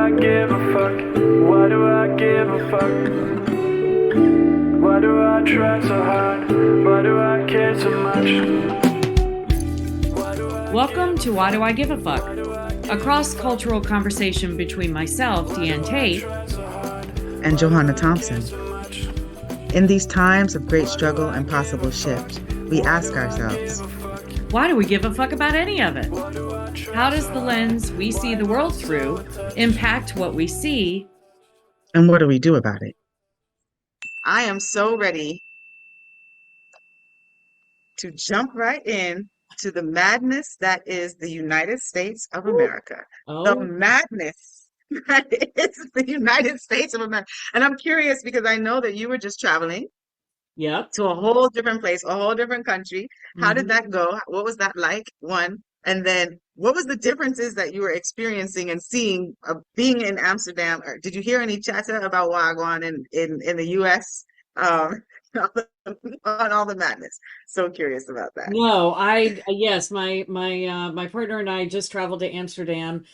I give a fuck? Why do I give a fuck? Why do I try so hard? Why do I care so much? Welcome to Why Do I Give a Fuck? A cross-cultural conversation between myself, Diane Tate, and Johanna Thompson. In these times of great struggle and possible shift, we ask ourselves, why do we give a fuck about any of it? How does the lens we see the world through impact what we see? And what do we do about it? I am so ready to jump right in to the madness that is the United States of America. The madness that is the United States of America. And I'm curious because I know that you were just traveling to a whole different place, a whole different country. How did that go? What was that like? One. And then what was the differences that you were experiencing and seeing being in Amsterdam? Or did you hear any chatter about Wagwan in the US? On all the madness. So curious about that. No, yes, my partner and I just traveled to Amsterdam,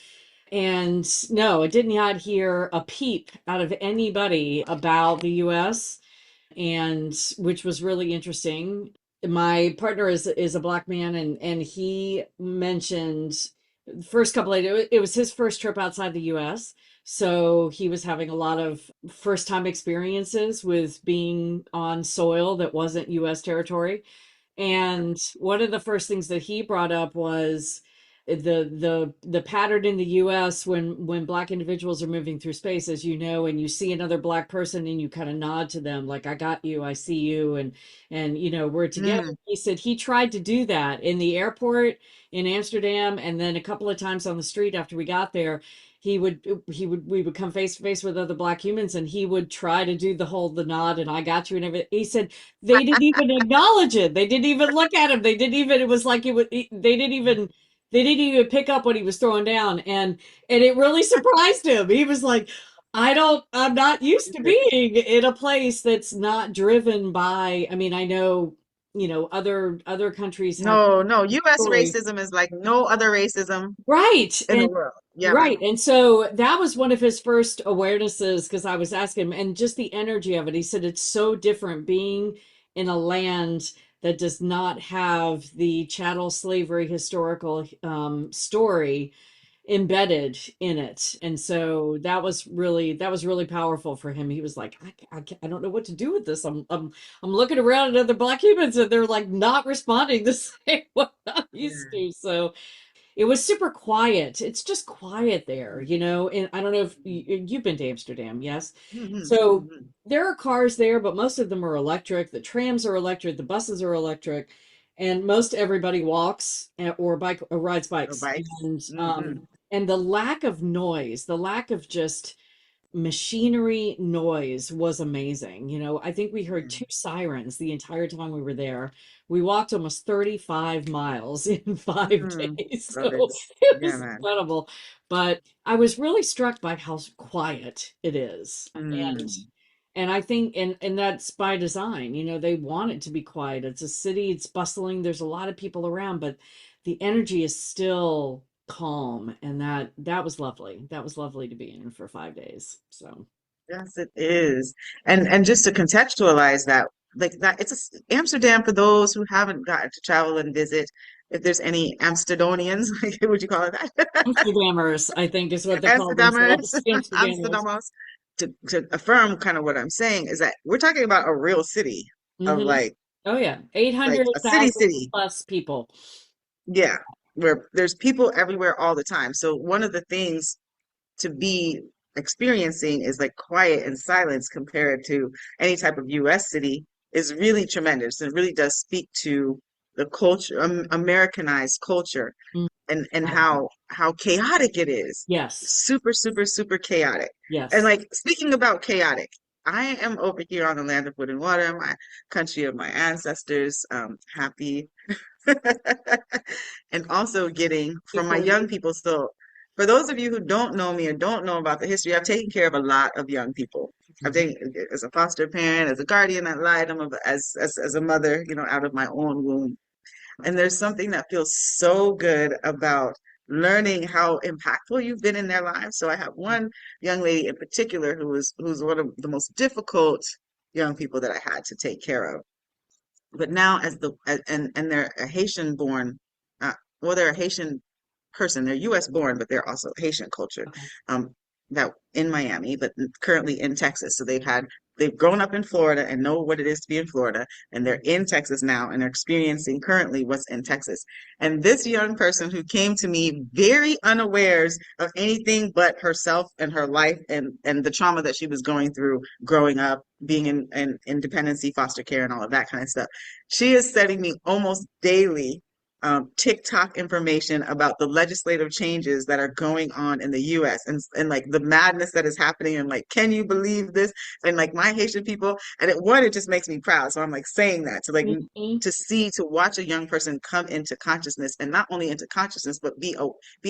and no, I did not hear a peep out of anybody about the US, and which was really interesting. My partner is a black man, and he mentioned the first couple of it was his first trip outside the US. So he was having a lot of first time experiences with being on soil that wasn't US territory. And one of the first things that he brought up was the pattern in the US when black individuals are moving through space, as you know, and you see another black person and you kind of nod to them like, I got you, I see you, and you know, we're together. He said he tried to do that in the airport in Amsterdam, and then a couple of times on the street after we got there. We would come face to face with other black humans, and he would try to do the nod and I got you and everything. He said they didn't even acknowledge it. They didn't even look at him. They didn't even, it was like it would, they didn't even pick up what he was throwing down. And it really surprised him. He was like, I'm not used to being in a place that's not driven by, I mean, I know, you know, other countries have No, US stories. racism is like no other racism Right. in the world. Yeah, Right. And so that was one of his first awarenesses because I was asking him, and just the energy of it. He said it's so different being in a land that does not have the chattel slavery historical story embedded in it. And so that was really powerful for him. He was like, I don't know what to do with this. I'm looking around at other black humans and they're like not responding the same way I used to. So it was super quiet. It's just quiet there, you know. And I don't know if you've been to Amsterdam, yes? So there are cars there, but most of them are electric. The trams are electric, the buses are electric, and most everybody walks or bike or rides bikes. And the lack of noise, the lack of just machinery noise was amazing. You know, I think we heard two sirens the entire time we were there. We walked almost 35 miles in 5 days. So it was incredible. But I was really struck by how quiet it is. And I think and that's by design. You know, they want it to be quiet. It's a city, it's bustling, there's a lot of people around, but the energy is still calm, and that was lovely. That was lovely to be in for 5 days. So yes, it is. And just to contextualize that, like that, Amsterdam for those who haven't gotten to travel and visit. If there's any Amsterdonians, like, would you call it that? Amsterdammers, I think, is what they call Amsterdammers, themselves. Amsterdammers. Amsterdamos. To affirm kind of what I'm saying is that we're talking about a real city of like, oh yeah, like a city 800,000 city. plus people. Yeah, where there's people everywhere all the time. So one of the things to be experiencing is like quiet and silence compared to any type of US city is really tremendous. It really does speak to the culture, Americanized culture, and how chaotic it is. Yes. Super, super, super chaotic. Yes. And like speaking about chaotic, I am over here on the land of wood and water, my country of my ancestors. Happy and also getting from my young people. So for those of you who don't know me or don't know about the history, I've taken care of a lot of young people. I've taken as a foster parent, as a guardian ad litem, as a mother, you know, out of my own womb. And there's something that feels so good about learning how impactful you've been in their lives. So I have one young lady in particular who's one of the most difficult young people that I had to take care of. But now and they're a Haitian born, uh, well, they're a Haitian person. They're U.S. born, but they're also Haitian culture. Okay. That in Miami, but currently in Texas. So they've grown up in Florida and know what it is to be in Florida, and they're in Texas now, and they're experiencing currently what's in Texas. And this young person who came to me very unawares of anything but herself and her life and the trauma that she was going through growing up, being in dependency, foster care, and all of that kind of stuff. She is sending me almost daily TikTok information about the legislative changes that are going on in the US and like the madness that is happening and like, can you believe this? And like my Haitian people, and it just makes me proud. So I'm like saying that to like Mhm. to watch a young person come into consciousness and not only into consciousness, but be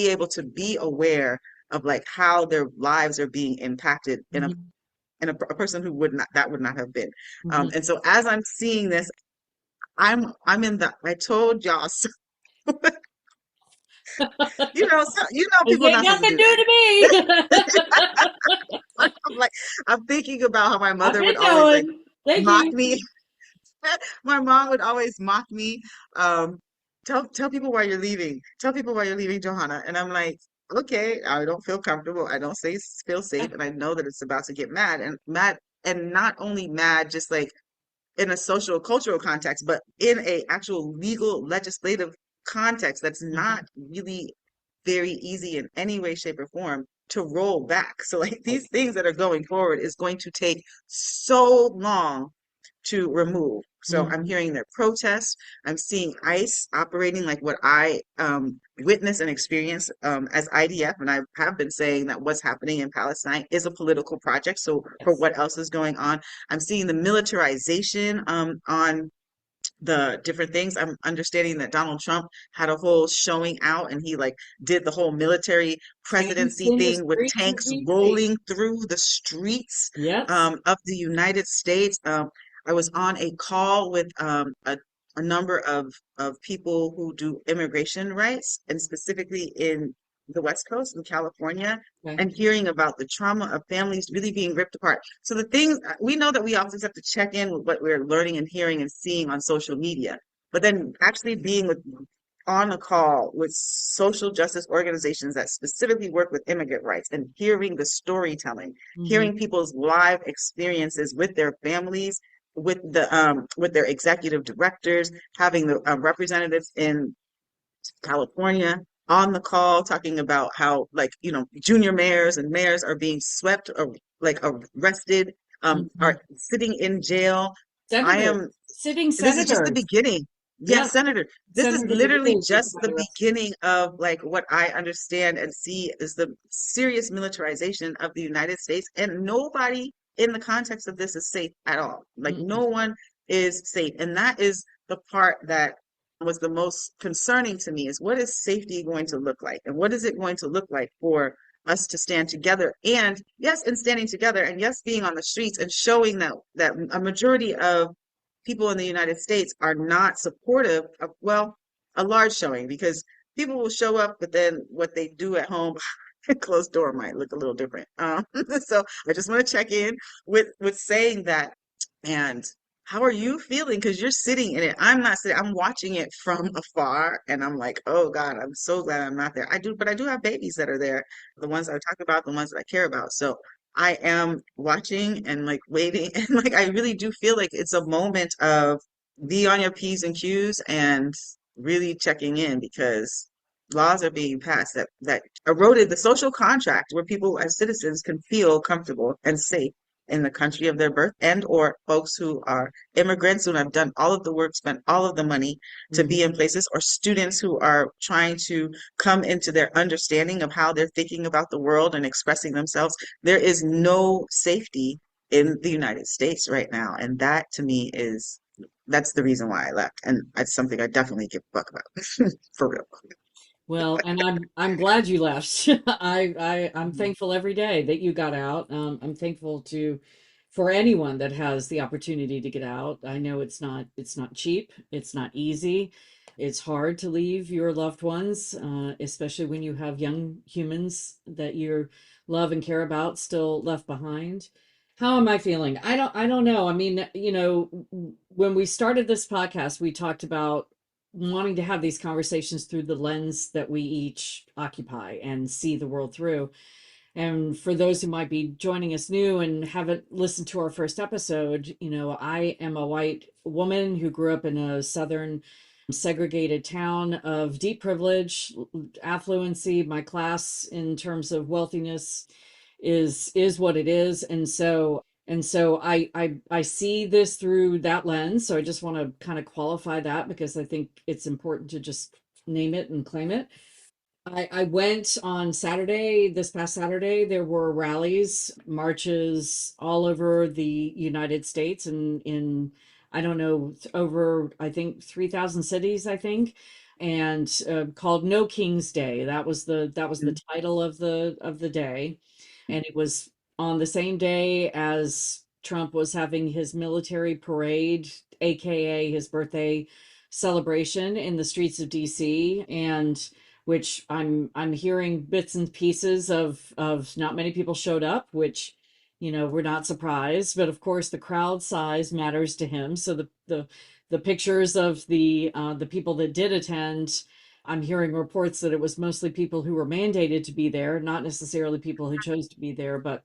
able to be aware of like how their lives are being impacted Mhm. in a person who would not that would not have been. Mhm. And so as I'm seeing this, I'm in the I told y'all so, This people ain't not supposed to nothing do new that. to me. I'm like, I'm thinking about how my I've mother would been always like knowing. Thank mock you. me. My mom would always mock me. Um, tell people why you're leaving. Tell people why you're leaving, Johanna. And I'm like, okay, I don't feel comfortable. I don't feel safe, and I know that it's about to get mad, and not only mad, just like in a social cultural context, but in a actual legal legislative context that's not Mhm. really very easy in any way, shape, or form to roll back. So like Right. these things that are going forward is going to take so long to remove. So I'm Mhm. hearing their protests. I'm seeing ICE operating like what I witness and experience as IDF. And I have been saying that what's happening in Palestine is a political project. So for Yes. what else is going on, I'm seeing the militarization on the different things. I'm understanding that Donald Trump had a whole showing out and he like did the whole military Tanks presidency in the thing with streets of tanks DC. rolling through the streets Yes. of the United States. I was on a call with a number of people who do immigration rights and specifically in the West Coast in California Okay. and hearing about the trauma of families really being ripped apart. So the things we know that we always have to check in with what we're learning and hearing and seeing on social media, but then actually being on a call with social justice organizations that specifically work with immigrant rights and hearing the storytelling, Mhm. hearing people's live experiences with their families, with their executive directors, having the representatives in California on the call talking about how like junior mayors and mayors are being swept or like arrested, Mhm. are sitting in jail. I Senators, am sitting This is just the senators. beginning. Yes, Yeah, Senator. This is Senator literally Cruz just just got the arrested. beginning of like what I understand and see is the serious militarization of the United States. And nobody in the context of this is safe at all. Like Mm-mm. no one is safe. And that is the part that was the most concerning to me is what is safety going to look like? And what is it going to look like for us to stand together and yes, in standing together and yes, being on the streets and showing that a majority of people in the United States are not supportive of, well, a large showing because people will show up, but then what they do at home, closed door might look a little different. So I just want to check in with saying that. And how are you feeling? Because you're sitting in it. I'm not sitting. I'm watching it from afar, and I'm like, oh God, I'm so glad I'm not there. But I do have babies that are there, the ones I talk about, the ones that I care about. So I am watching and like waiting, and like I really do feel like it's a moment of be on your P's and Q's and really checking in because laws are being passed that eroded the social contract where people as citizens can feel comfortable and safe in the country of their birth and or folks who are immigrants who have done all of the work, spent all of the money to be in Mhm. places, or students who are trying to come into their understanding of how they're thinking about the world and expressing themselves. There is no safety in the United States right now. And that to me is that's the reason why I left. And that's something I definitely give a fuck about. For real. Well, and I'm glad you left. I'm Mhm. thankful every day that you got out. I'm thankful to for anyone that has the opportunity to get out. I know it's not cheap, it's not easy. It's hard to leave your loved ones, especially when you have young humans that you love and care about still left behind. How am I feeling? I don't know. I mean, when we started this podcast, we talked about wanting to have these conversations through the lens that we each occupy and see the world through. And for those who might be joining us new and haven't listened to our first episode, I am a white woman who grew up in a southern segregated town of deep privilege, affluency. My class in terms of wealthiness is what it is. And so I see this through that lens. So I just want to kind of qualify that because I think it's important to just name it and claim it. I went on Saturday, this past Saturday. There were rallies, marches all over the United States and in, I don't know, over, I think, 3,000 cities, I think, and called No King's Day. That was the title of the day. And it was on the same day as Trump was having his military parade, aka his birthday celebration in the streets of DC, and which I'm hearing bits and pieces of not many people showed up, which we're not surprised, but of course the crowd size matters to him. So the pictures of the people that did attend, I'm hearing reports that it was mostly people who were mandated to be there, not necessarily people who chose to be there, but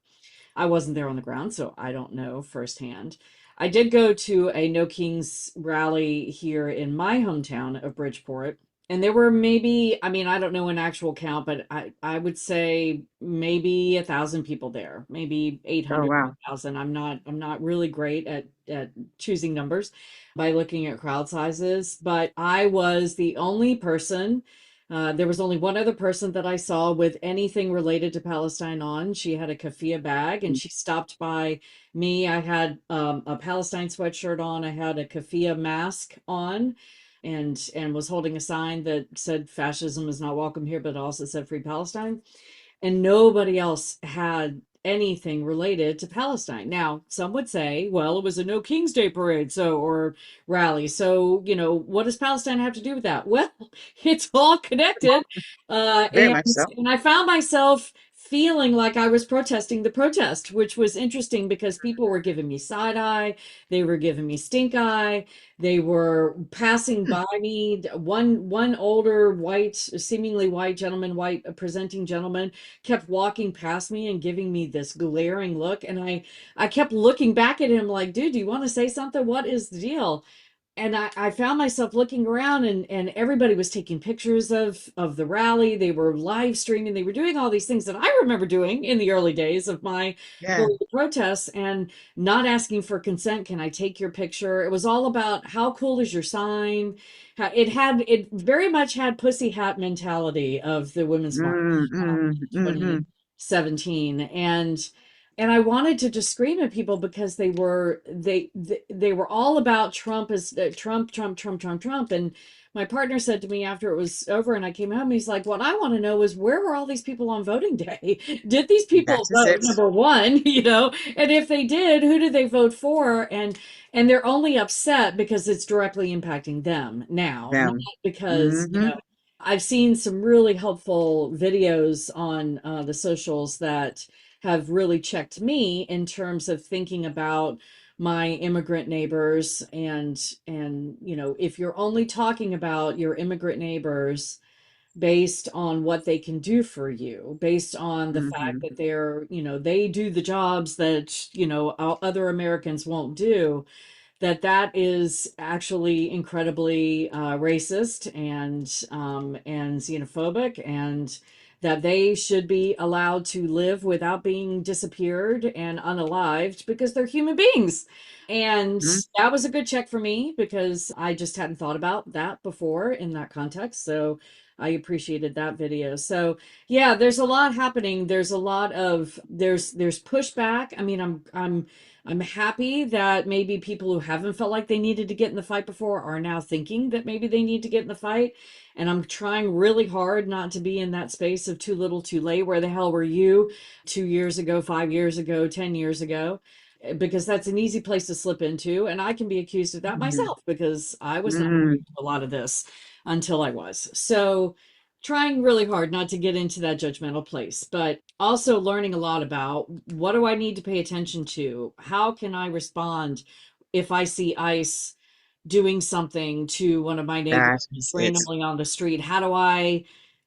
I wasn't there on the ground, so I don't know firsthand. I did go to a No Kings rally here in my hometown of Bridgeport, and there were maybe, I mean, I don't know an actual count, but I would say maybe 1,000 people there, maybe Oh, 800 to wow. 1,000. I'm not really great at choosing numbers by looking at crowd sizes, but I was the only person. There was only one other person that I saw with anything related to Palestine on. She had a keffiyeh bag and she stopped by me. I had a Palestine sweatshirt on. I had a keffiyeh mask on and was holding a sign that said fascism is not welcome here, but also said free Palestine. And nobody else had anything related to Palestine. Now, some would say, well, it was a No King's Day parade, so or rally. So, what does Palestine have to do with that? Well, it's all connected. Uh, Very and much so. and I found myself feeling like I was protesting the protest, which was interesting because people were giving me side eye, they were giving me stink eye, they were passing by me. One older white, seemingly white gentleman, white presenting gentleman kept walking past me and giving me this glaring look, and I kept looking back at him like, dude, do you want to say something? What is the deal? And I found myself looking around, and everybody was taking pictures of the rally. They were live streaming. They were doing all these things that I remember doing in the early days of my Yeah. political protests and not asking for consent. Can I take your picture? It was all about how cool is your sign? It very much had pussy hat mentality of the Women's March in Mm-hmm. 2017. And I wanted to just scream at people because they were all about Trump as Trump, Trump, Trump, Trump, Trump. And my partner said to me after it was over and I came home, he's like, "What I want to know is where were all these people on voting day? Did these That's people just vote? it. Number one, and if they did, who did they vote for? And they're only upset because it's directly impacting them now, not Them. because Mm-hmm. I've seen some really helpful videos on the socials that have really checked me in terms of thinking about my immigrant neighbors and if you're only talking about your immigrant neighbors based on what they can do for you, based on the fact Mm-hmm. that they do the jobs that other Americans won't do, that is actually incredibly racist and xenophobic, and that they should be allowed to live without being disappeared and unalived because they're human beings. And that was a good check for me because I just hadn't thought about that before in that context. So I appreciated that video. So yeah, there's a lot happening. There's a lot of there's pushback. I mean, I'm happy that maybe people who haven't felt like they needed to get in the fight before are now thinking that maybe they need to get in the fight. And I'm trying really hard not to be in that space of too little, too late. Where the hell were you 2 years ago, 5 years ago, 10 years ago? Because that's an easy place to slip into. And I can be accused of that Mm-hmm. myself because I was not Mm-hmm. a lot of this. until I was. So trying really hard not to get into that judgmental place, but also learning a lot about what do I need to pay attention to? How can I respond if I see ICE doing something to one of my neighbors That's it. randomly on the street? How do I,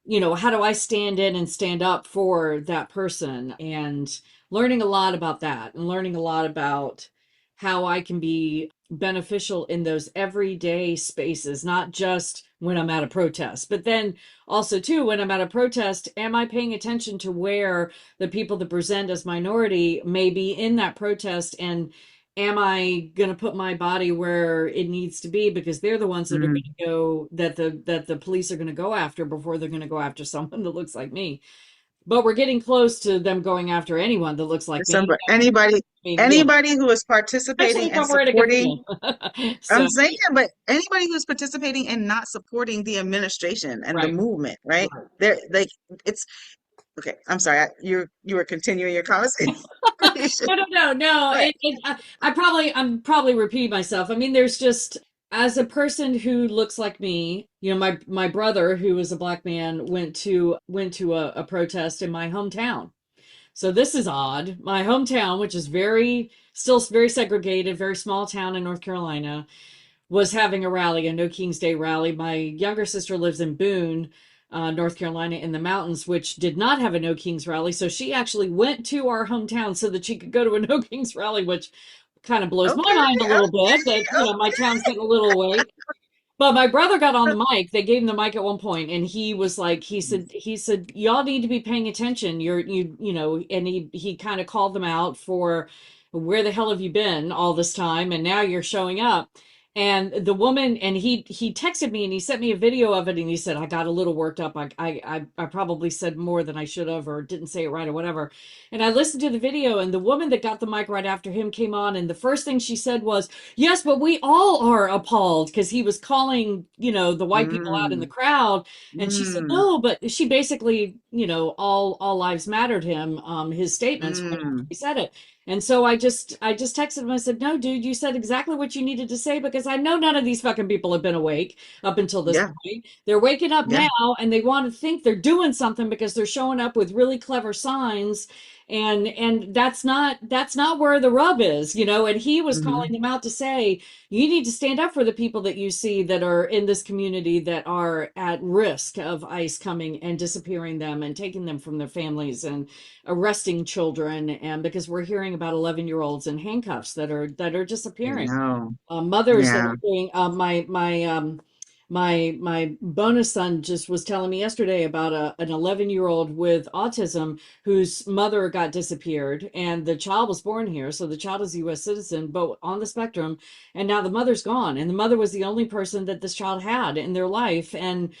how do I stand in and stand up for that person? And learning a lot about that and learning a lot about how I can be beneficial in those everyday spaces, not just when I'm at a protest, but then also too, when I'm at a protest, am I paying attention to where the people that present as minority may be in that protest, and am I going to put my body where it needs to be, because they're the ones that are going Mm. to go, that the police are going to go after before they're going to go after someone that looks like me. But we're getting close to them going after anyone that looks like me. December. Anybody, I mean, yeah, anybody who is especially participating and if we're in a good supporting, plan. So, I'm saying, but anybody who's participating and not supporting the administration and the right, movement, right? right. They're like, it's okay. I'm sorry. You were continuing your conversation. No. But I'm probably repeating myself. I mean, there's just, as a person who looks like me, my brother, who is a black man, went to a protest in my hometown. So this is odd. My hometown, which is still very segregated, very small town in North Carolina, was having a rally, a No King's Day rally. My younger sister lives in Boone, North Carolina, in the mountains, which did not have a No Kings rally. So she actually went to our hometown so that she could go to a No Kings rally, which kind of blows my okay, mind a little bit that, my town's getting a little awake. But my brother got on the mic. They gave him the mic at one point, and he was like, he said, y'all need to be paying attention. And he kind of called them out for, where the hell have you been all this time? And now you're showing up. And the woman, and he texted me and he sent me a video of it, and he said, I got a little worked up. I probably said more than I should have, or didn't say it right, or whatever. And I listened to the video, and the woman that got the mic right after him came on, and the first thing she said was, yes, but we all are appalled, because he was calling, the white people out in the mm, crowd. And she said, mm, no, but she basically, all lives mattered him, his statements right after mm, he said it. And so I just texted him. I said, no, dude, you said exactly what you needed to say, because I know none of these fucking people have been awake up until this yeah, point. They're waking up yeah, now, and they want to think they're doing something because they're showing up with really clever signs, and that's not where the rub is. And he was hmm calling them out to say, you need to stand up for the people that you see that are in this community that are at risk of ICE coming and disappearing them and taking them from their families and arresting children. And because we're hearing about 11-year-olds in handcuffs that are I disappearing, know, mothers that yeah, are being, my bonus son just was telling me yesterday about an 11-year-old with autism whose mother got disappeared, and the child was born here, so the child is a U.S. citizen but on the spectrum, and now the mother's gone, and the mother was the only person that this child had in their life. And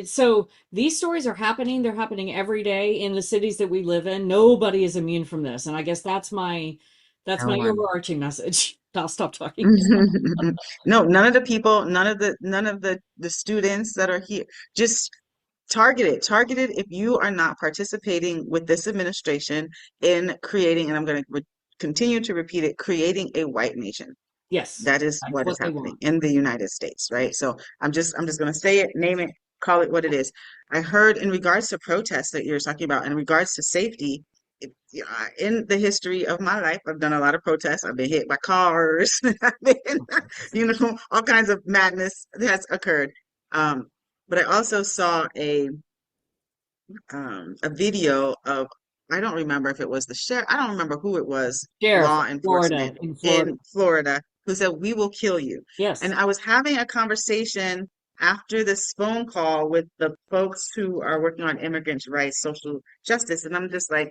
so these stories are happening. They're happening every day in the cities that we live in. Nobody is immune from this, and I guess that's my no one. overarching message. I'll stop talking. No, none of the students that are here, just targeted if you are not participating with this administration in creating, and I'm going to continue to repeat it, creating a white nation. Yes, That is that's what is what they happening want. in the United States, right? So I'm just going to say it, name it, call it what it is. I heard in regards to protests that you're talking about, in regards to safety, in the history of my life, I've done a lot of protests. I've been hit by cars. I've been, all kinds of madness has occurred. Um, but I also saw a video of, I don't remember if it was the sheriff, I don't remember who it was, Sheriff, law Florida, enforcement in Florida. in Florida, who said, "We will kill you." And Yes. I was having a conversation after this phone call with the folks who are working on immigrants' rights, social justice, and I'm just like,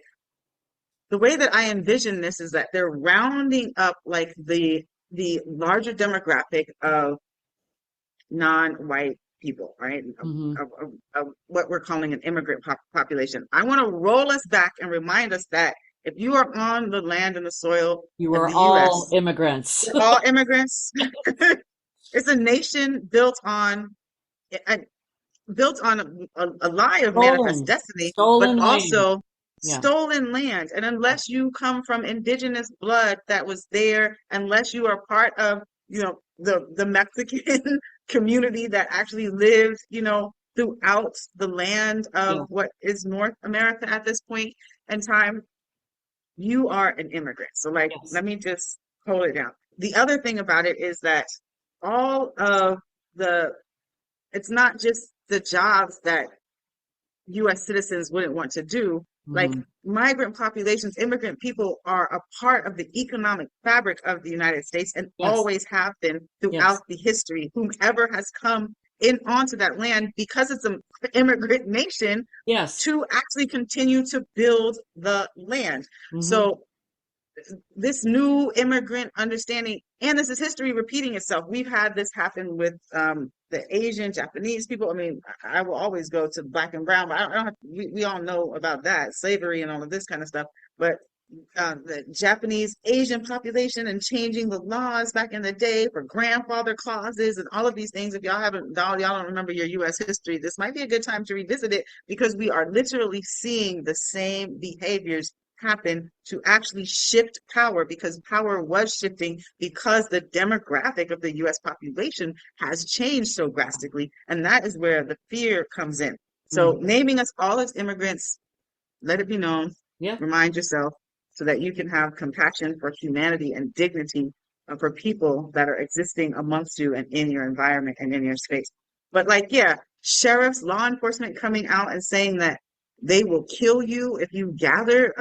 the way that I envision this is that they're rounding up like the larger demographic of non-white people, right? Hmm. Of what we're calling an immigrant population. I want to roll us back and remind us that if you are on the land and the soil You of are the all U.S., immigrants. we're all immigrants. It's a nation a, built on a lie of manifest destiny, but Stolen land. also Yeah. stolen land. And unless you come from indigenous blood that was there, unless you are part of, the Mexican community that actually lived, throughout the land Yeah. of what is North America at this point in time, you are an immigrant. So, like, Yes. let me just hold it down. The other thing about it is that all of the, it's not just the jobs that US citizens wouldn't want to do. Like Mhm. migrant populations, immigrant people are a part of the economic fabric of the United States and Yes. always have been Yes. throughout the history. Whomever has come in onto that land because it's an immigrant nation Yes. to actually continue to build the land. Hmm. So this new immigrant understanding, and this is history repeating itself. We've had this happen with the Asian, Japanese people. I mean, I will always go to black and brown, but I don't have, we all know about that, slavery and all of this kind of stuff. But the Japanese Asian population and changing the laws back in the day for grandfather clauses and all of these things. If y'all don't remember your U.S. history, this might be a good time to revisit it because we are literally seeing the same behaviors happen to actually shift power because power was shifting because the demographic of the US population has changed so drastically. And that is where the fear comes in. So Hmm. naming us all as immigrants, let it be known, Yeah. remind yourself so that you can have compassion for humanity and dignity for people that are existing amongst you and in your environment and in your space. But like, yeah, sheriffs, law enforcement coming out and saying that they will kill you if you gather.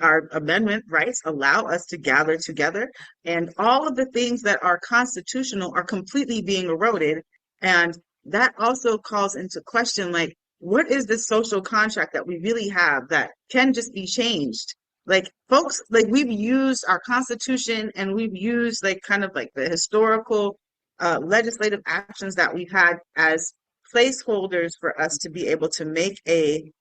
Our amendment rights allow us to gather together, and all of the things that are constitutional are completely being eroded. And that also calls into question, like, what is this social contract that we really have that can just be changed? Like folks, like we've used our constitution and we've used like kind of like the historical legislative actions that we've had as placeholders for us to be able to make the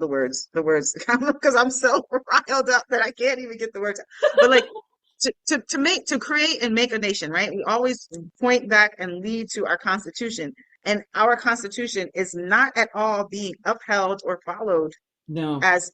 words because I'm so riled up that I can't even get the words out. But like to create and make a nation, right? We always point back and lead to our constitution. And our constitution is not at all being upheld or followed No. as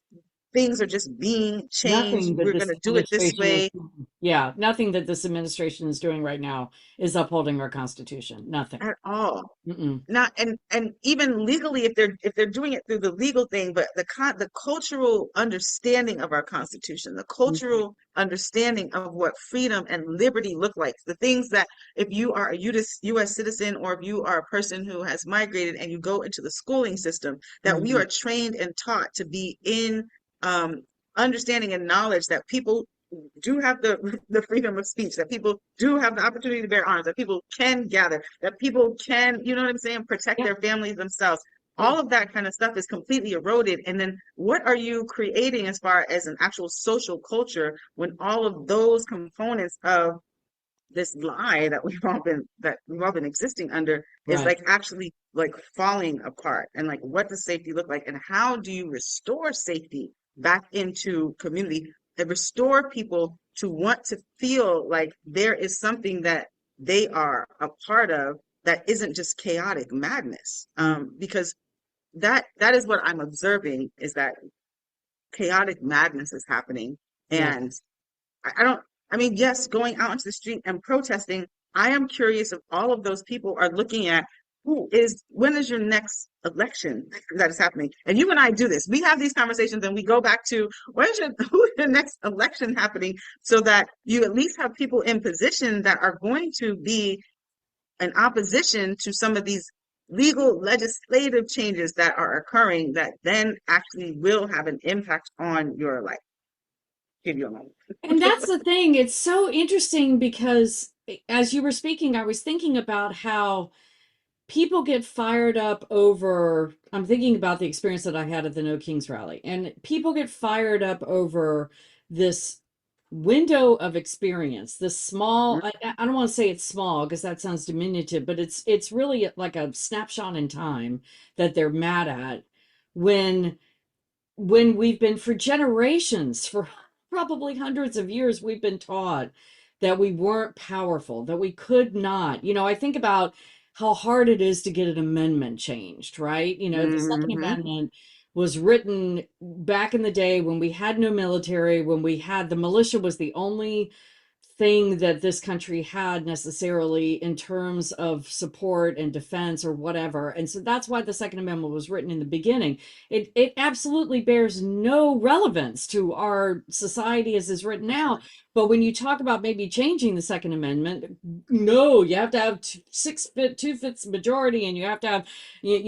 things are just being changed. Nothing that We're going this to do it this administration is, way yeah, nothing that this administration is doing right now is upholding our Constitution. Nothing. at all. Mm-mm. Not and even legally if they're doing it through the legal thing, but the cultural understanding of our constitution, the Mhm. cultural understanding of what freedom and liberty look like, the things that if you are a US citizen or if you are a person who has migrated and you go into the schooling system, that we Mhm. are trained and taught to be in um, understanding and knowledge that people do have the freedom of speech, that people do have the opportunity to bear arms, that people can gather, that people can, you know what I'm saying, protect Yeah. their families themselves. Yeah. All of that kind of stuff is completely eroded. And then what are you creating as far as an actual social culture when all of those components of this lie that we've all been existing under is Right. like actually like falling apart? And like what does safety look like and how do you restore safety back into community and restore people to want to feel like there is something that they are a part of that isn't just chaotic madness? Because that is what I'm observing, is that chaotic madness is happening. Yeah. And I don't, I mean, yes, going out into the street and protesting, I am curious if all of those people are looking at when is your next election that is happening? And you and I do this. We have these conversations and we go back to who is your next election happening so that you at least have people in position that are going to be an opposition to some of these legal legislative changes that are occurring that then actually will have an impact on your life. Give you a moment. And that's the thing. It's so interesting because as you were speaking, I was thinking about how people get fired up over, I'm thinking about the experience that I had at the No Kings rally, and people get fired up over this window of experience, this small, I don't want to say it's small because that sounds diminutive, but it's really like a snapshot in time that they're mad at when we've been for generations, for probably hundreds of years, we've been taught that we weren't powerful, that we could not. I think about how hard it is to get an amendment changed, right? The Second Mm-hmm. Amendment was written back in the day when we had no military, when we had the militia was the only thing that this country had necessarily in terms of support and defense or whatever. And so that's why the Second Amendment was written in the beginning. It absolutely bears no relevance to our society as is written now. But when you talk about maybe changing the Second Amendment, no, you have to have 2/5 majority, and you have to have,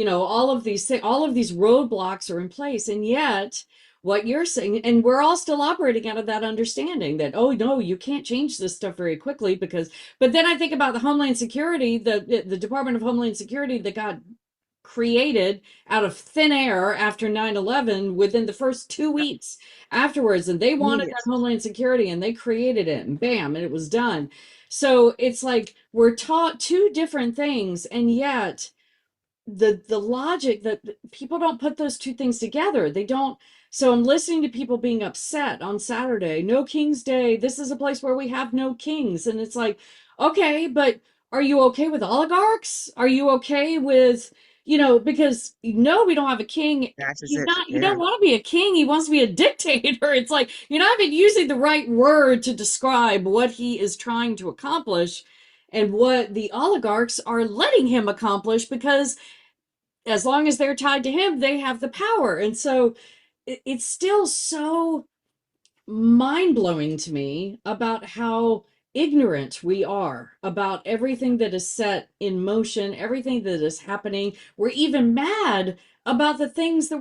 all of these things, all of these roadblocks are in place, and yet what you're saying, and we're all still operating out of that understanding that, oh no, you can't change this stuff very quickly because, but then I think about the Homeland Security, the Department of Homeland Security that got created out of thin air after 9/11 within the first 2 weeks afterwards, and they wanted that Immediate. Homeland Security and they created it, and bam, and it was done. So it's like we're taught two different things, and yet the logic that people don't put those two things together. They don't. So I'm listening to people being upset on Saturday. No King's Day. This is a place where we have no kings. And it's like, okay, but are you okay with oligarchs? Are you okay with, because no, we don't have a king. That is He's it. not, he Yeah. don't want to be a king. He wants to be a dictator. It's like, you're not even using the right word to describe what he is trying to accomplish and what the oligarchs are letting him accomplish, because as long as they're tied to him, they have the power. And so it's still so mind blowing to me about how ignorant we are about everything that is set in motion, everything that is happening. We're even mad about the things that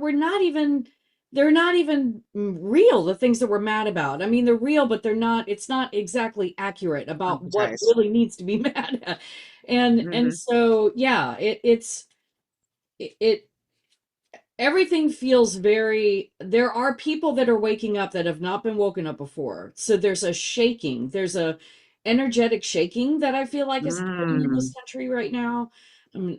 they're not even real, the things that we're mad about. I mean, they're real, but it's not exactly accurate about what Advertised. really needs to be mad at. And Hmm. so, yeah, it everything feels very, there are people that are waking up that have not been woken up before, so there's a shaking, there's a energetic shaking that I feel like is happening in this Mm. country right now.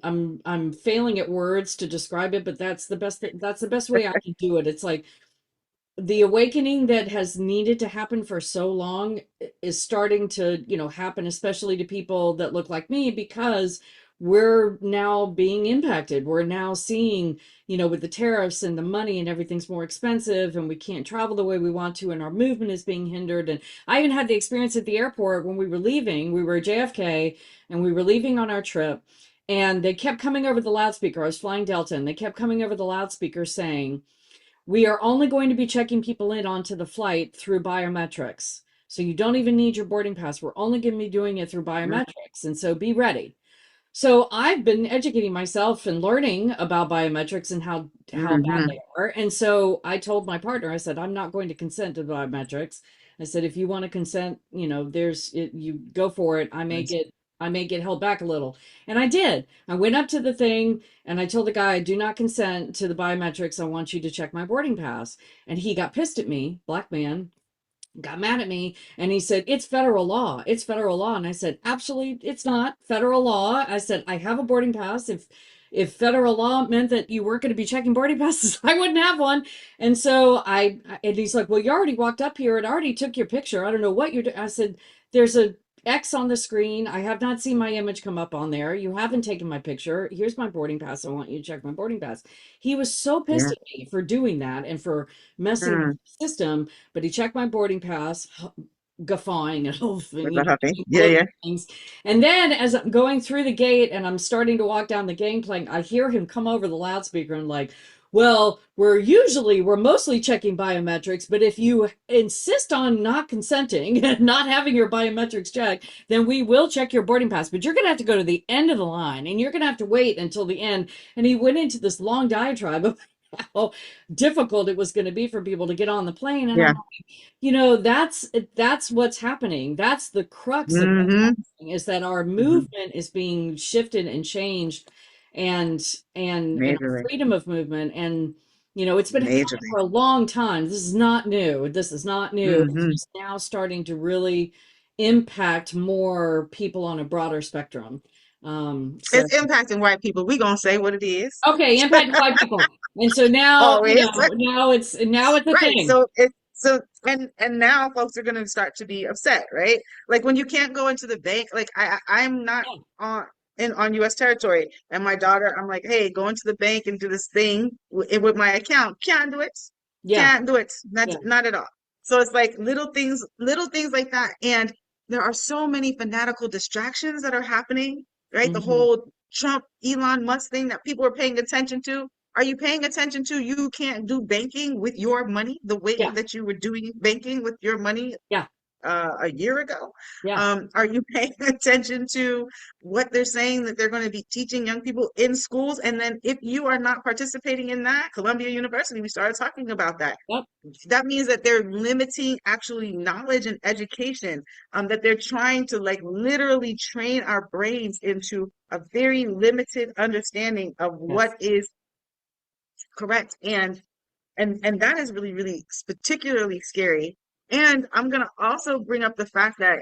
I'm failing at words to describe it, but that's the best way I can do it. It's like the awakening that has needed to happen for so long is starting to, happen, especially to people that look like me, because we're now being impacted. We're now seeing, with the tariffs and the money and everything's more expensive and we can't travel the way we want to and our movement is being hindered. And I even had the experience at the airport when we were leaving. We were at JFK and we were leaving on our trip, and they kept coming over the loudspeaker. I was flying Delta, and they kept coming over the loudspeaker saying, we are only going to be checking people in onto the flight through biometrics. So you don't even need your boarding pass. We're only going to be doing it through biometrics. And so be ready. So I've been educating myself and learning about biometrics and how bad Hmm. they are. And so I told my partner, I said, I'm not going to consent to biometrics. I said, if you want to consent, you go for it. I may get held back a little. And I did. I went up to the thing and I told the guy, I do not consent to the biometrics. I want you to check my boarding pass. And he got pissed at me, black man, got mad at me, and he said, it's federal law, it's federal law. And I said, absolutely, it's not federal law. I said, I have a boarding pass. If federal law meant that you weren't going to be checking boarding passes, I wouldn't have one. And so and he's like, well, you already walked up here and already took your picture, I don't know what you're doing. I said, there's a X on the screen. I have not seen my image come up on there. You haven't taken my picture. Here's my boarding pass. I want you to check my boarding pass. He was so pissed Yeah. at me for doing that and for messing with Mm. the system. But he checked my boarding pass, guffawing and With you the know, huffy. making Yeah, little yeah. things. And then as I'm going through the gate and I'm starting to walk down the gangplank, I hear him come over the loudspeaker and like, well, we're mostly checking biometrics, but if you insist on not consenting and not having your biometrics checked, then we will check your boarding pass. But you're going to have to go to the end of the line and you're going to have to wait until the end. And he went into this long diatribe of how difficult it was going to be for people to get on the plane. And Yeah. I'm that's what's happening. That's the crux of what's Hmm. happening, is that our Hmm. movement is being shifted and changed, and and our Majorly. freedom of movement. And it's been happening Majorly. for a long time. This is not new. This is not new. It's Hmm. just now starting to really impact more people on a broader spectrum. So It's impacting white people. We gonna say what it is. okay, impact white people. And so now, Always. now it's a Right. thing. So and now folks are gonna start to be upset, right? Like when you can't go into the bank, like I'm not Yeah. on US territory, and my daughter, I'm like, hey, go into the bank and do this thing with my account. Can't do it. Yeah. Can't do it. Yeah. Not at all. So it's like little things like that. And there are so many fanatical distractions that are happening, right? The Hmm. whole Trump, Elon Musk thing that people are paying attention to. Are you paying attention to you can't do banking with your money the way Yeah, that you were doing banking with your money yeah, a year ago? yeah. Are you paying attention to what they're saying that they're going to be teaching young people in schools? And then if you are not participating in that, Columbia University, we started talking about that. Yep. That means that they're limiting actually knowledge and education, that they're trying to like literally train our brains into a very limited understanding of Yes. what is correct. And that is really, really particularly scary. And I'm gonna also bring up the fact that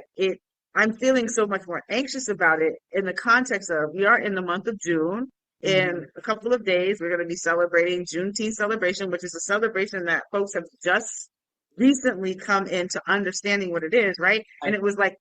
I'm feeling so much more anxious about it in the context of we are in the month of June. Hmm. In a couple of days, we're going to be celebrating Juneteenth celebration, which is a celebration that folks have just recently come into understanding what it is, right? And Right. it was like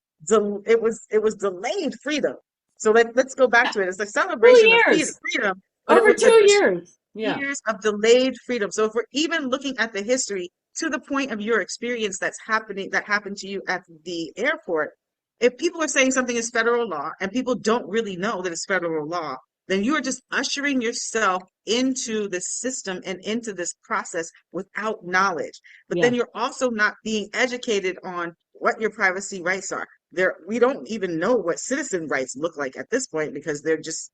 it was delayed freedom. So let's go back Yeah. to it. It's a Two celebration of years. freedom, but it Over was the 2 years. Yeah. years of delayed freedom. So if we're even looking at the history to the point of your experience that happened to you at the airport, if people are saying something is federal law and people don't really know that it's federal law, then you are just ushering yourself into this system and into this process without knowledge. But Yeah. then you're also not being educated on what your privacy rights are. We don't even know what citizen rights look like at this point because they're just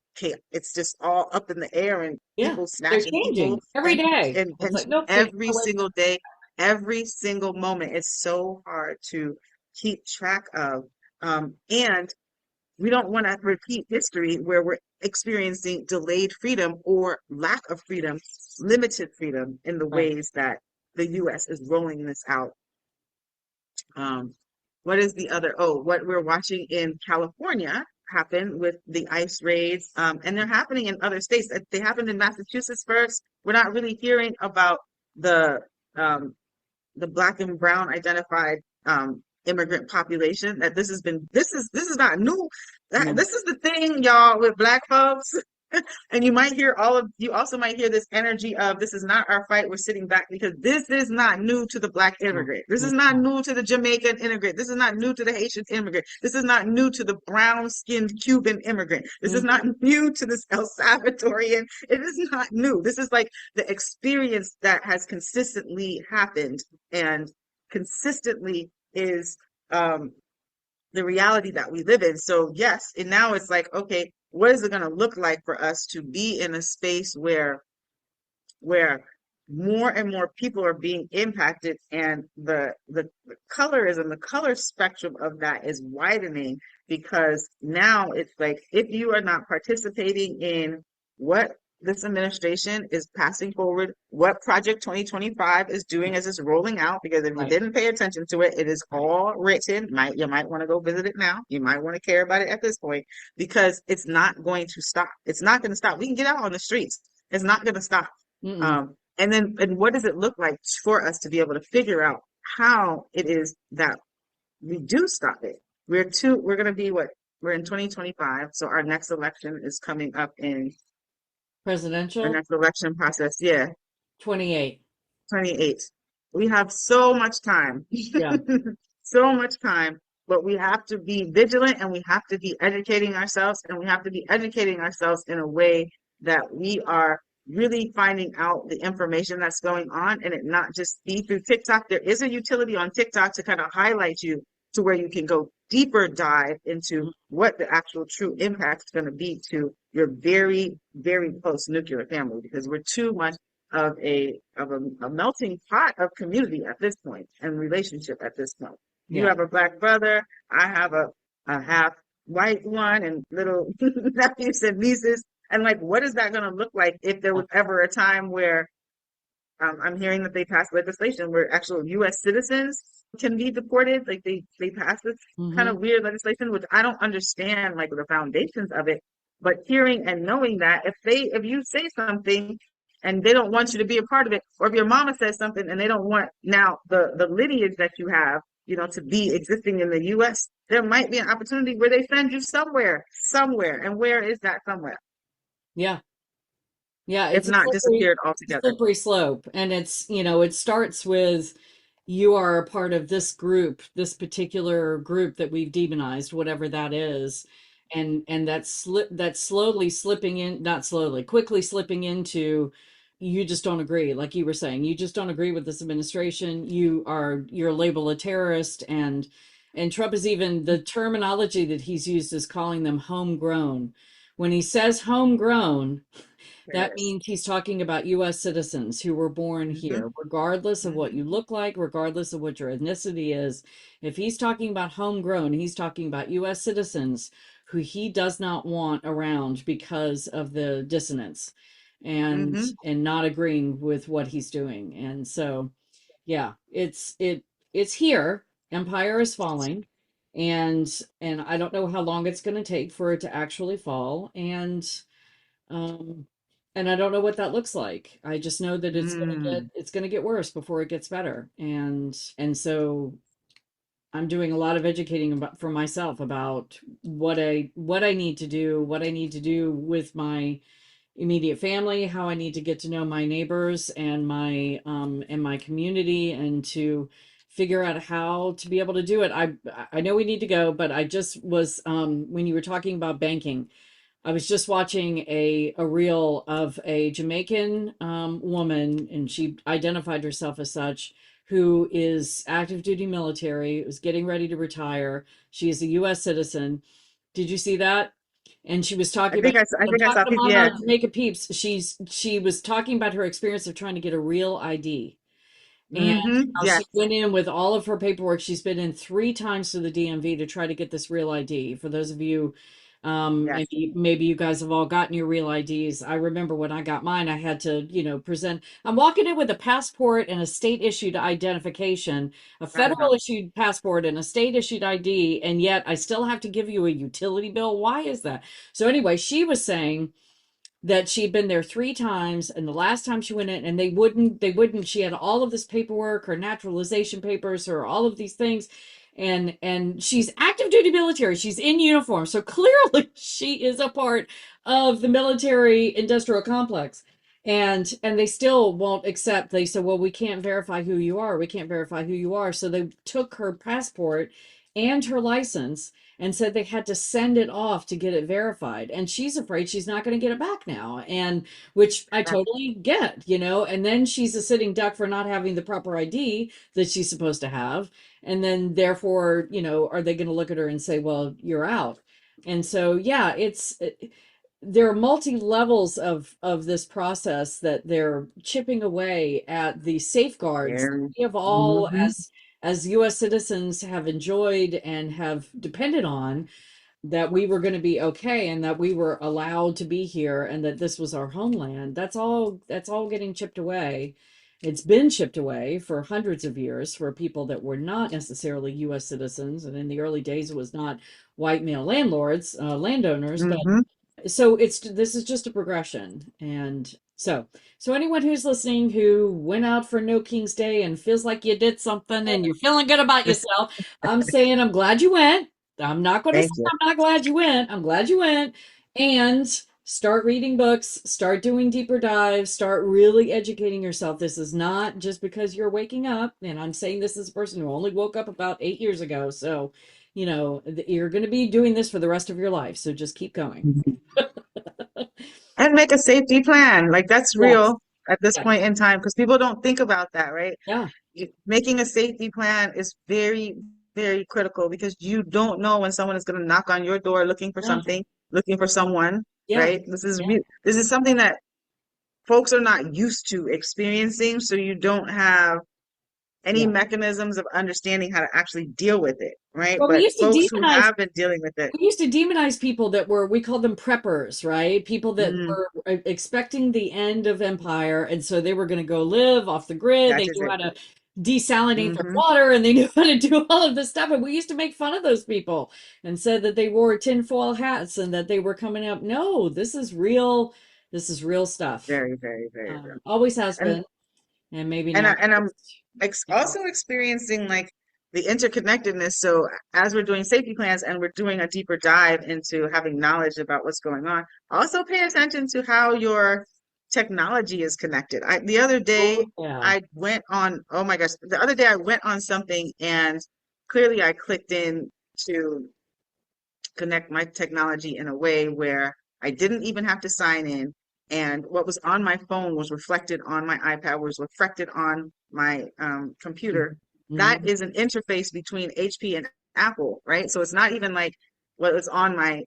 it's just all up in the air and Yeah. people They're snatching people changing every day. and It's like, pension nope, take it every away. single day, every single moment. It's so hard to keep track of. And we don't want to repeat history where we're experiencing delayed freedom or lack of freedom, limited freedom in the Right. ways that the US is rolling this out. What is the other? Oh, what we're watching in California happen with the ICE raids, and they're happening in other states. They happened in Massachusetts first. We're not really hearing about the um, the black and brown identified immigrant population. That this is not new. No. This is the thing, y'all, with black folks. And you also might hear this energy of this is not our fight, we're sitting back because this is not new to the black No. immigrant. This is It's not not. new to the Jamaican immigrant. This is not new to the Haitian immigrant. This is not new to the brown-skinned Cuban immigrant. This is not Mhm. new to this El Salvadorian. It is not new. This is like the experience that has consistently happened and consistently is um the reality that we live in. So yes, and now it's like, okay, what is it going to look like for us to be in a space where more and more people are being impacted and the colorism, the color spectrum of that is widening because now it's like if you are not participating in what this administration is passing forward, what Project 2025 is doing as it's rolling out, because if you Right. didn't pay attention to it, it is Right. all written. You might want to go visit it now. You might want to care about it at this point because it's not going to stop. It's not going to stop. We can get out on the streets. It's not going to stop. Mm-mm. And what does it look like for us to be able to figure out how it is that we do stop it? We're going to be what? We're in 2025. So our next election is coming up in our Presidential next election process. Yeah, 28. 28. We have so much time, Yeah. so much time, but we have to be vigilant and we have to be educating ourselves and we have to be educating ourselves in a way that we are really finding out the information that's going on and it not just be through TikTok. There is a utility on TikTok to kind of highlight you to where you can go deeper dive into Mhm. what the actual true impact is going to be to your very, very close nuclear family because we're too much of a melting pot of community at this point and relationship at this point. You Yeah. have a black brother, I have a half white one and little nephews and nieces. And like, what is that going to look like if there was ever a time where I'm hearing that they passed legislation where actual U.S. citizens can be deported? Like they passed this kind Hmm. of weird legislation, which I don't understand like the foundations of it. But hearing and knowing that if you say something and they don't want you to be a part of it, or if your mama says something and they don't want now the lineage that you have, to be existing in the U.S., there might be an opportunity where they send you somewhere. And where is that somewhere? Yeah. Yeah. If It's a not slippery, disappeared altogether. slippery slope. And it starts with, you are a part of this group, this particular group that we've demonized, whatever that is, and that's slowly slipping in, not slowly, quickly slipping into, you just don't agree, like you were saying, you just don't agree with this administration. You're labeled a terrorist, and Trump is, even the terminology that he's used is calling them homegrown. When he says homegrown, that Yes. means he's talking about US citizens who were born Hmm. here, regardless of what Hmm. you look like, regardless of what your ethnicity is. If he's talking about homegrown, he's talking about US citizens who he does not want around because of the dissonance and Hmm. not agreeing with what he's doing. And so, yeah, it's here. Empire is falling. And I don't know how long it's going to take for it to actually fall. Um, and I don't know what that looks like. I just know that Mm. it's gonna get worse before it gets better. And so I'm doing a lot of educating about for myself about what I need to do, what I need to do with my immediate family, how I need to get to know my neighbors and my community, and to figure out how to be able to do it. I know we need to go, but I just was when you were talking about banking, I was just watching a reel of a Jamaican woman, and she identified herself as such, who is active duty military, was getting ready to retire. She is a U.S. citizen. Did you see that? And she was talking about, I I'm think I talking saw to people. Mama Yeah, Jamaica Peeps. She was talking about her experience of trying to get a real ID. And hmm, how yes, she went in with all of her paperwork. She's been in 3 times to the DMV to try to get this real ID. For those of you, yes, maybe you guys have all gotten your real IDs. I remember when I got mine, I had to, present. I'm walking in with a passport and a state issued identification, a uh-huh. federal issued passport and a state issued ID, and yet I still have to give you a utility bill. Why is that? So anyway, she was saying that she'd been there 3 times, and the last time she went in, and they wouldn't, she had all of this paperwork, her naturalization papers, her all of these things, and she's active duty military, she's in uniform, so clearly she is a part of the military industrial complex. And they still won't accept. They said, well, we can't verify who you are, we can't verify who you are. So they took her passport and her license and said they had to send it off to get it verified. And she's afraid she's not going to get it back now. And which I totally get, and then she's a sitting duck for not having the proper ID that she's supposed to have. And then therefore, are they going to look at her and say, well, you're out? And so, yeah, there are multi levels of this process that they're chipping away at the safeguards that Very. we have all, Hmm. as US citizens, have enjoyed and have depended on, that we were going to be okay and that we were allowed to be here and that this was our homeland. That's all getting chipped away. It's been chipped away for hundreds of years for people that were not necessarily US citizens, and in the early days it was not white male landlords, landowners, but Hmm. so this is just a progression. And so anyone who's listening who went out for No King's Day and feels like you did something and you're feeling good about yourself, I'm saying I'm glad you went. I'm not going to say Thank you. I'm not glad you went. I'm glad you went. And start reading books, start doing deeper dives, start really educating yourself. This is not just because you're waking up. And I'm saying this as a person who only woke up about 8 years ago. So, you're going to be doing this for the rest of your life. So just keep going. Mhm. And make a safety plan. Like that's Yes. real at this Yes. point in time because people don't think about that, right? Yeah. Making a safety plan is very, very critical because you don't know when someone is going to knock on your door looking for Yeah. something, looking for someone, Yeah. right? Yeah. This is something that folks are not used to experiencing, so you don't have any Yeah. mechanisms of understanding how to actually deal with it, right? Well, But folks who have been dealing with it, we used to demonize people that were, we called them preppers, right? People that mm, were expecting the end of empire. And so they were going to go live off the grid. that They is knew it. how to desalinate their Hmm. water and they knew how to do all of this stuff. And we used to make fun of those people and said that they wore tinfoil hats and that they were coming up. No, this is real. This is real stuff. Very, very, very real. Always has And been. And maybe now. I'm also experiencing like the interconnectedness. So as we're doing safety plans and we're doing a deeper dive into having knowledge about what's going on, also pay attention to how your technology is connected. The other day Yeah. I went on, oh my gosh, the other day I went on something and clearly I clicked in to connect my technology in a way where I didn't even have to sign in. And what was on my phone was reflected on my iPad, was reflected on my computer. That Mhm. is an interface between HP and Apple, right? So it's not even like what was on my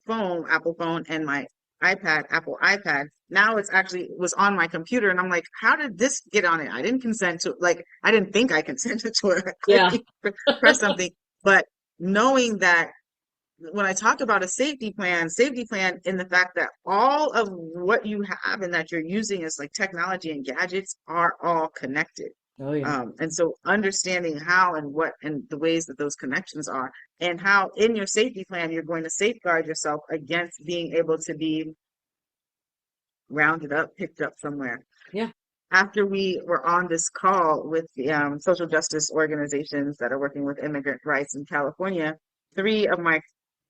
phone, Apple phone, and my iPad, Apple iPad. Now it's actually was on my computer, and I'm like, how did this get on it? I didn't consent to, like, I didn't think I consented to it. I Yeah. clearly pressed something, but knowing that when I talk about a safety plan in the fact that all of what you have and that you're using as like technology and gadgets are all connected. Oh yeah. And so understanding how and what and the ways that those connections are, and how in your safety plan you're going to safeguard yourself against being able to be rounded up, picked up somewhere. Yeah. After we were on this call with the social justice organizations that are working with immigrant rights in California,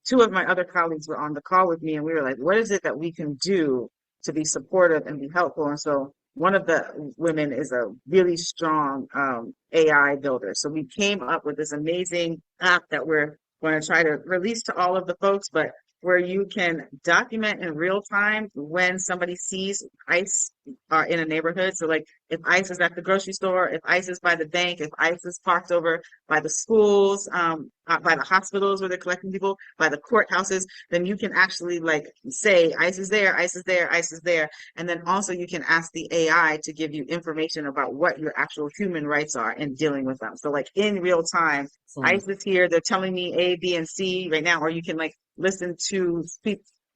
two of my other colleagues were on the call with me, and we were like, what is it that we can do to be supportive and be helpful? And so one of the women is a really strong AI builder. So we came up with this amazing app that we're going to try to release to all of the folks, but where you can document in real time when somebody sees ICE in a neighborhood. So like if ICE is at the grocery store, if ICE is by the bank, if ICE is parked over by the schools, by the hospitals where they're collecting people, by the courthouses, then you can actually like say ICE is there, ICE is there, ICE is there. And then also you can ask the AI to give you information about what your actual human rights are in dealing with them. So like in real time, Excellent. ICE is here, they're telling me A, B, and C right now, or you can like listen to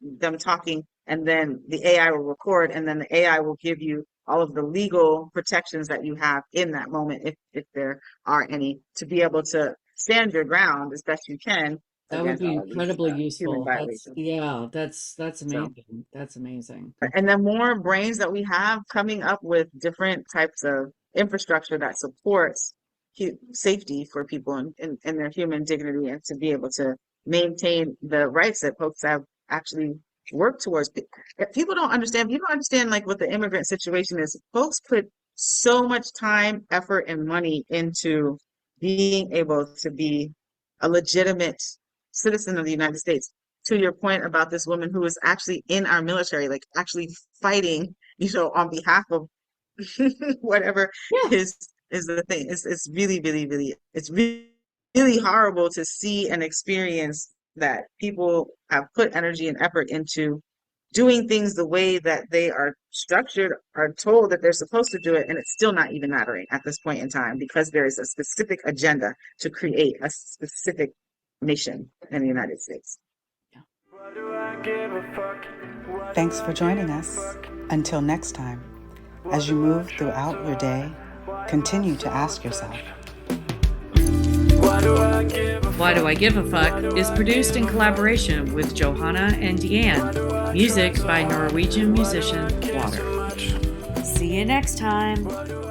them talking, and then the AI will record, and then the AI will give you all of the legal protections that you have in that moment, if there are any, to be able to stand your ground as best you can That would against be all of these incredibly human useful. violations. That's So, amazing. That's amazing. and the more brains that we have coming up with different types of infrastructure that supports safety for people and their human dignity, and to be able to maintain the rights that folks have actually worked towards. If people don't understand, you don't understand like what the immigrant situation is. Folks put so much time, effort, and money into being able to be a legitimate citizen of the United States. To your point about this woman who was actually in our military, like actually fighting, on behalf of whatever Yeah. is the thing. It's really, really, really, it's really, really horrible to see and experience that people have put energy and effort into doing things the way that they are structured, are told that they're supposed to do it, and it's still not even mattering at this point in time because there is a specific agenda to create a specific nation in the United States. Why do I give a fuck? Why do Thanks I for give joining a us. fuck? Until next time, Why as you do I move try throughout so your day, hard? continue to ask yourself, Why do I give a Why Do I Give a Fuck is produced in give a collaboration with Johanna and Diane. Music by Norwegian musician Water. fuck? See you next time. Why do